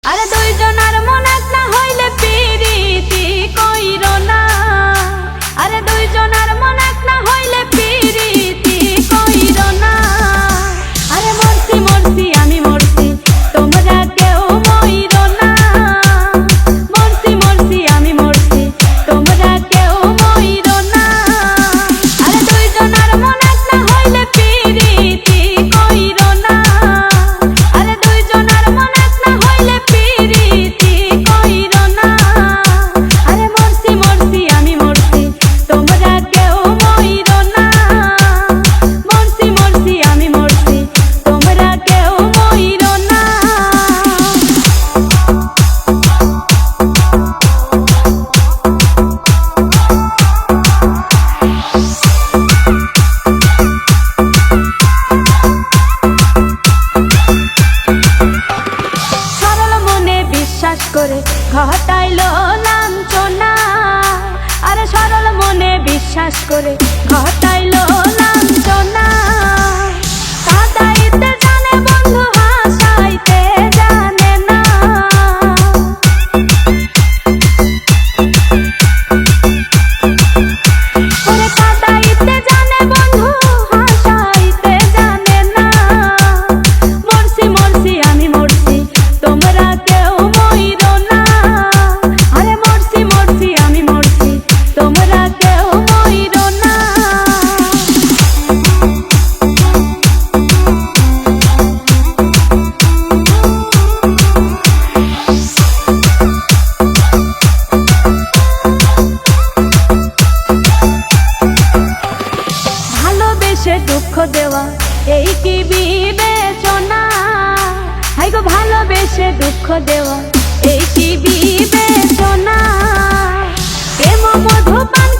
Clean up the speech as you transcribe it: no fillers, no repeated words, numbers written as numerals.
আরে দুইজনার মন এক না হইলে পিরিতি কইরো না। আরে দুইজনার মন এক না হইলে পিরিতি কইরো না। আরে মরছি মরছি আমি মরছি তোমরা কেউ মইরো না। মরছি মরছি আমি মরছি তোমরা কেউ মইরো না। আরে দুইজনার মন এক না হইলে পিরিতি কইরো না। আরে দুইজনার মন এক না হইলে পিরিতি কইরো না। আরে মরছি মরছি আমি মরছি তোমরা কেউ মইরো না। মরছি মরছি আমি মরছি তোমরা কেউ মইরো না। সরল মনে বিশ্বাস করে ঘটাইলো লাঞ্ছনা। আরে সরল মনে বিশ্বাস করে ঘটাইলো লাঞ্ছনা। কাঁদাইতে জানে বন্ধু হাসাইতে জানে না। ওরে কাঁদাইতে জানে বন্ধু হাসাইতে জানে না। মরছি মরছি আমি মরছি তোমরা কেউ মইরো না। আরে মরছি মরছি আমি মরছি তোমরা কেউ মইরো না। ভালোবেসে দুঃখ দেওয়া এই কি বিবেচনা। হাই গো ভালোবেসে দুঃখ দেওয়া এই কি বিবেচনা। প্রেম মধু পান